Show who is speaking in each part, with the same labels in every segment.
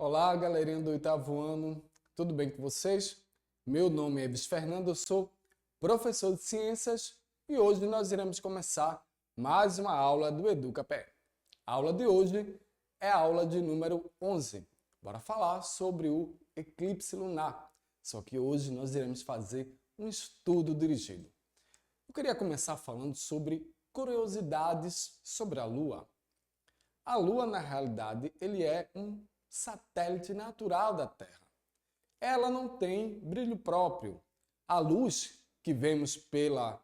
Speaker 1: Olá, galerinha do oitavo ano, tudo bem com vocês? Meu nome é Eves Fernando, eu sou professor de ciências e hoje nós iremos começar mais uma aula do EducaPé. A aula de hoje é a aula de número 11. Bora falar sobre o eclipse lunar, só que hoje nós iremos fazer um estudo dirigido. Eu queria começar falando sobre curiosidades sobre a Lua. A Lua, na realidade, ele é um satélite natural da Terra. Ela não tem brilho próprio. A luz que vemos pela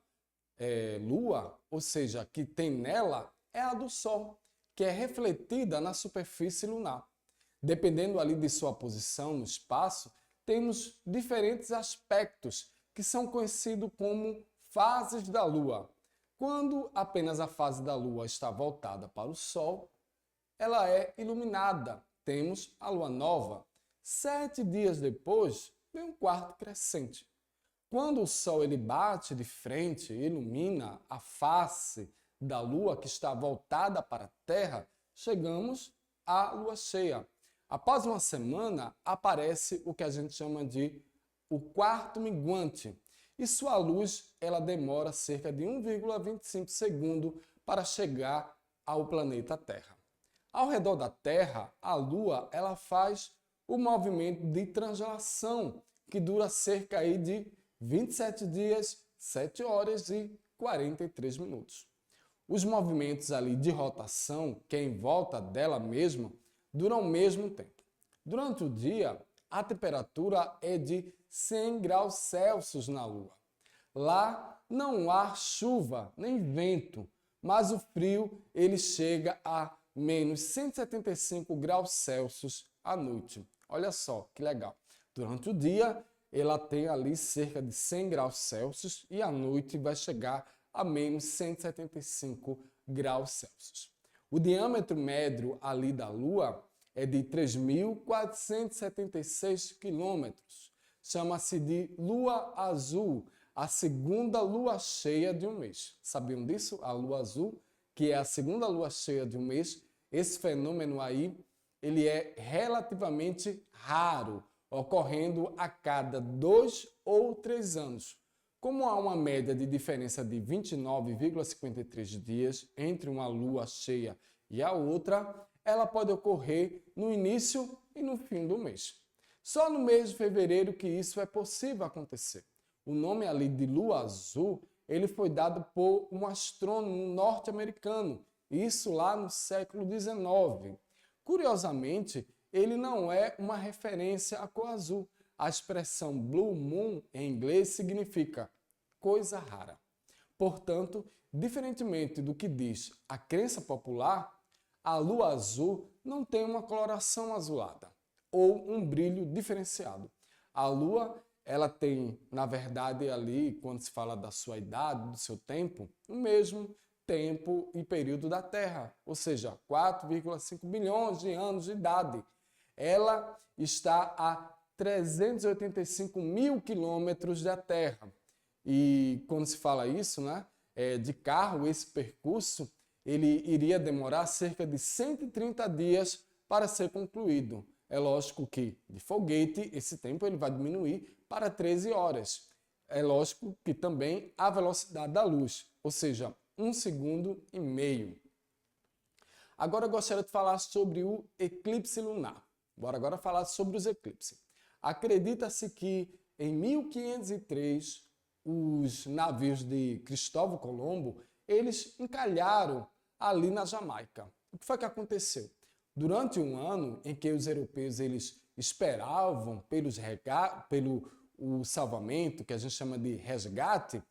Speaker 1: Lua, ou seja, que tem nela, é a do Sol, que é refletida na superfície lunar. Dependendo ali de sua posição no espaço, temos diferentes aspectos que são conhecidos como fases da Lua. Quando apenas a fase da Lua está voltada para o Sol, ela é iluminada. Temos a lua nova. 7 dias depois, vem um quarto crescente. Quando o Sol ele bate de frente e ilumina a face da lua que está voltada para a Terra, chegamos à lua cheia. Após uma semana, aparece o que a gente chama de o quarto minguante. E sua luz ela demora cerca de 1,25 segundo para chegar ao planeta Terra. Ao redor da Terra, a Lua ela faz o movimento de translação, que dura cerca aí de 27 dias, 7 horas e 43 minutos. Os movimentos ali de rotação, que é em volta dela mesma, duram o mesmo tempo. Durante o dia, a temperatura é de 100 graus Celsius na Lua. Lá não há chuva nem vento, mas o frio ele chega a menos 175 graus Celsius à noite. Olha só que legal. Durante o dia, ela tem ali cerca de 100 graus Celsius e à noite vai chegar a menos 175 graus Celsius. O diâmetro médio ali da Lua é de 3.476 quilômetros. Chama-se de Lua Azul, a segunda lua cheia de um mês. Sabiam disso? A Lua Azul, que é a segunda lua cheia de um mês, esse fenômeno aí, ele é relativamente raro, ocorrendo a cada 2 ou 3 anos. Como há uma média de diferença de 29,53 dias entre uma lua cheia e a outra, ela pode ocorrer no início e no fim do mês. Só no mês de fevereiro que isso é possível acontecer. O nome ali de Lua Azul, ele foi dado por um astrônomo norte-americano, isso lá no século XIX. Curiosamente, ele não é uma referência à cor azul. A expressão Blue Moon em inglês significa coisa rara. Portanto, diferentemente do que diz a crença popular, a lua azul não tem uma coloração azulada ou um brilho diferenciado. A lua ela tem, na verdade, ali, quando se fala da sua idade, do seu tempo, o mesmo tempo e período da Terra, ou seja, 4,5 bilhões de anos de idade. Ela está a 385 mil quilômetros da Terra. E quando se fala isso, né, de carro, esse percurso, ele iria demorar cerca de 130 dias para ser concluído. É lógico que de foguete esse tempo ele vai diminuir para 13 horas. É lógico que também a velocidade da luz, ou seja, 1,5 segundo. Agora eu gostaria de falar sobre o eclipse lunar. Bora agora falar sobre os eclipses. Acredita-se que em 1503 os navios de Cristóvão Colombo eles encalharam ali na Jamaica. O que foi que aconteceu? Durante um ano em que os europeus eles esperavam pelo o salvamento, que a gente chama de resgate,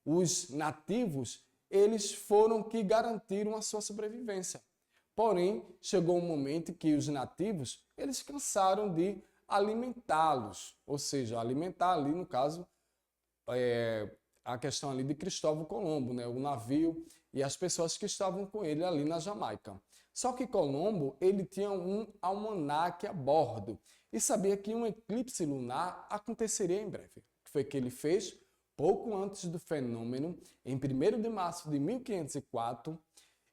Speaker 1: os nativos eles foram que garantiram a sua sobrevivência. Porém, chegou um momento que os nativos eles cansaram de alimentá-los, ou seja, alimentar ali no caso a questão ali de Cristóvão Colombo, né? O navio e as pessoas que estavam com ele ali na Jamaica. Só que Colombo ele tinha um almanaque a bordo e sabia que um eclipse lunar aconteceria em breve. O que foi que ele fez? Pouco antes do fenômeno, em 1º de março de 1504,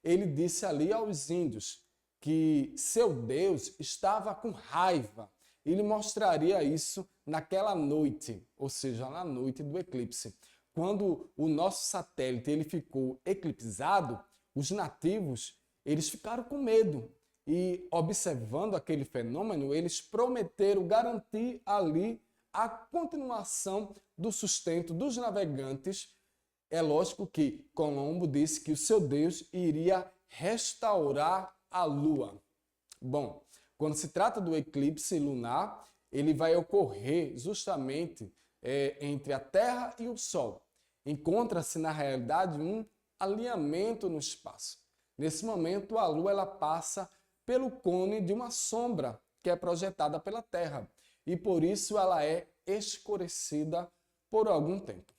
Speaker 1: ele disse ali aos índios: que seu Deus estava com raiva. Ele mostraria isso naquela noite, ou seja, na noite do eclipse. Quando o nosso satélite ele ficou eclipsado, os nativos eles ficaram com medo e, observando aquele fenômeno, eles prometeram garantir ali a continuação do sustento dos navegantes. É lógico que Colombo disse que o seu Deus iria restaurar a lua. Bom, quando se trata do eclipse lunar, ele vai ocorrer justamente entre a Terra e o Sol. Encontra-se, na realidade, um alinhamento no espaço. Nesse momento, a Lua ela passa pelo cone de uma sombra que é projetada pela Terra e, por isso, ela é escurecida por algum tempo.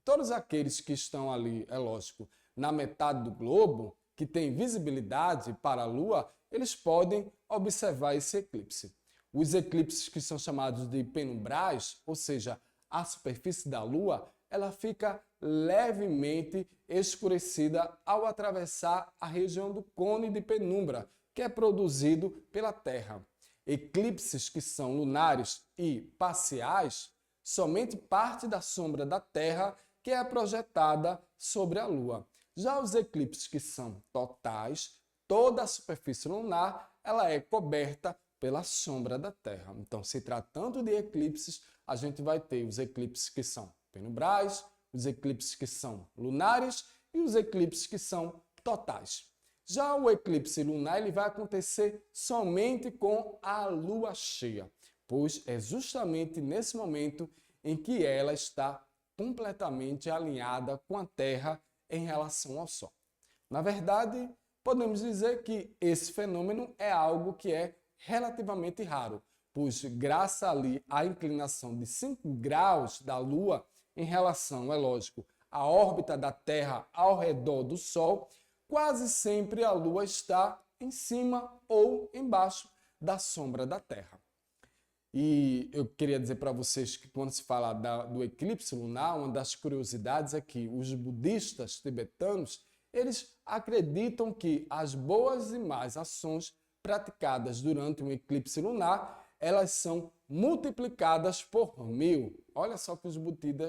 Speaker 1: Todos aqueles que estão ali, é lógico, na metade do globo, que tem visibilidade para a Lua, eles podem observar esse eclipse. Os eclipses que são chamados de penumbrais, ou seja, a superfície da Lua, ela fica levemente escurecida ao atravessar a região do cone de penumbra, que é produzido pela Terra. Eclipses que são lunares e parciais, somente parte da sombra da Terra que é projetada sobre a Lua. Já os eclipses que são totais, toda a superfície lunar ela é coberta pela sombra da Terra. Então, se tratando de eclipses, a gente vai ter os eclipses que são penumbrais, os eclipses que são lunares e os eclipses que são totais. Já o eclipse lunar ele vai acontecer somente com a lua cheia, pois é justamente nesse momento em que ela está completamente alinhada com a Terra em relação ao Sol. Na verdade, podemos dizer que esse fenômeno é algo que é relativamente raro, pois graças ali à inclinação de 5 graus da Lua em relação, é lógico, à órbita da Terra ao redor do Sol, quase sempre a Lua está em cima ou embaixo da sombra da Terra. E eu queria dizer para vocês que quando se fala do eclipse lunar, uma das curiosidades é que os budistas tibetanos, eles acreditam que as boas e más ações praticadas durante um eclipse lunar, elas são multiplicadas por 1000. Olha só que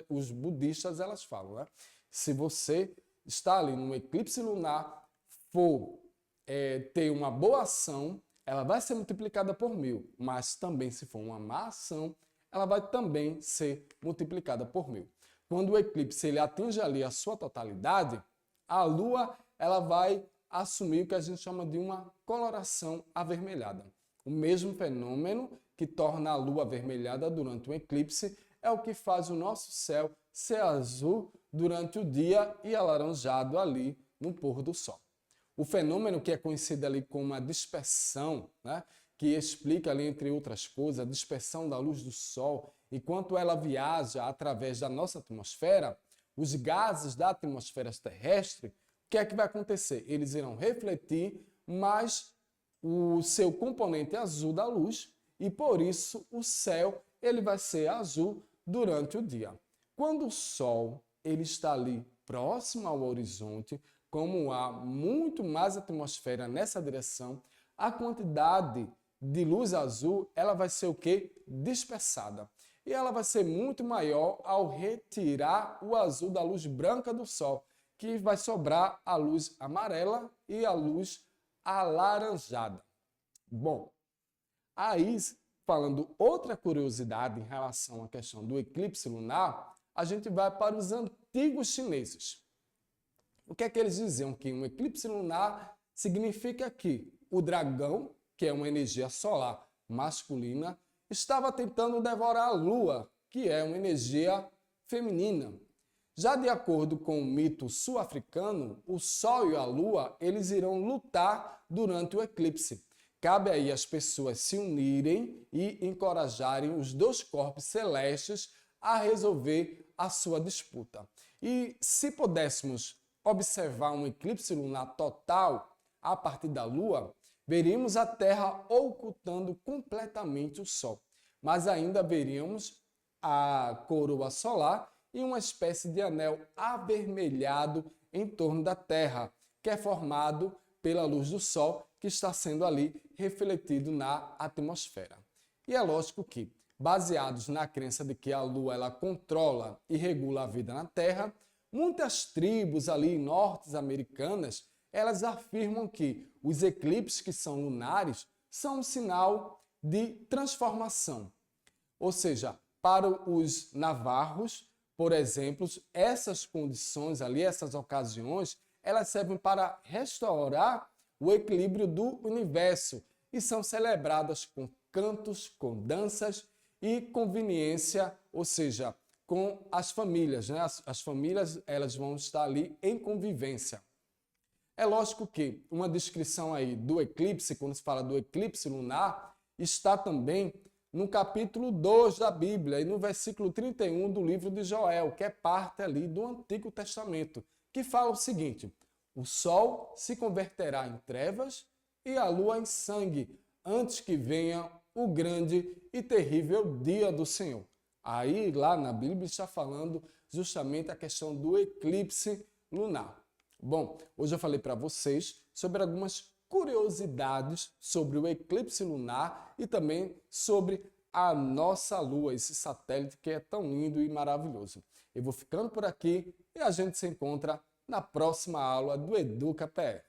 Speaker 1: os budistas elas falam, né? Se você está ali num eclipse lunar, for ter uma boa ação, ela vai ser multiplicada por 1000, mas também se for uma má ação, ela vai também ser multiplicada por 1000. Quando o eclipse ele atinge ali a sua totalidade, a Lua ela vai assumir o que a gente chama de uma coloração avermelhada. O mesmo fenômeno que torna a Lua avermelhada durante um eclipse é o que faz o nosso céu ser azul durante o dia e alaranjado ali no pôr do sol. O fenômeno que é conhecido ali como a dispersão, né, que explica ali, entre outras coisas, a dispersão da luz do Sol, enquanto ela viaja através da nossa atmosfera, os gases da atmosfera terrestre, o que é que vai acontecer? Eles irão refletir mais o seu componente azul da luz e, por isso, o céu ele vai ser azul durante o dia. Quando o Sol ele está ali próximo ao horizonte, como há muito mais atmosfera nessa direção, a quantidade de luz azul ela vai ser o quê? Dispersada. E ela vai ser muito maior ao retirar o azul da luz branca do Sol, que vai sobrar a luz amarela e a luz alaranjada. Bom, aí, falando outra curiosidade em relação à questão do eclipse lunar, a gente vai para os antigos chineses. O que é que eles diziam? Que um eclipse lunar significa que o dragão, que é uma energia solar masculina, estava tentando devorar a lua, que é uma energia feminina. Já de acordo com o mito sul-africano, o sol e a lua eles irão lutar durante o eclipse. Cabe aí às pessoas se unirem e encorajarem os dois corpos celestes a resolver a sua disputa. E se pudéssemos observar um eclipse lunar total a partir da Lua, veríamos a Terra ocultando completamente o Sol, mas ainda veríamos a coroa solar e uma espécie de anel avermelhado em torno da Terra, que é formado pela luz do Sol, que está sendo ali refletido na atmosfera. E é lógico que, baseados na crença de que a Lua ela controla e regula a vida na Terra, muitas tribos ali norte-americanas, elas afirmam que os eclipses que são lunares são um sinal de transformação. Ou seja, para os navarros, por exemplo, essas condições ali, essas ocasiões, elas servem para restaurar o equilíbrio do universo e são celebradas com cantos, com danças e conveniência, ou seja, com as famílias, né? As famílias elas vão estar ali em convivência. É lógico que uma descrição aí do eclipse, quando se fala do eclipse lunar, está também no capítulo 2 da Bíblia e no versículo 31 do livro de Joel, que é parte ali do Antigo Testamento, que fala o seguinte: o sol se converterá em trevas e a lua em sangue, antes que venha o grande e terrível dia do Senhor. Aí, lá na Bíblia, está falando justamente a questão do eclipse lunar. Bom, hoje eu falei para vocês sobre algumas curiosidades sobre o eclipse lunar e também sobre a nossa Lua, esse satélite que é tão lindo e maravilhoso. Eu vou ficando por aqui e a gente se encontra na próxima aula do Educa PE.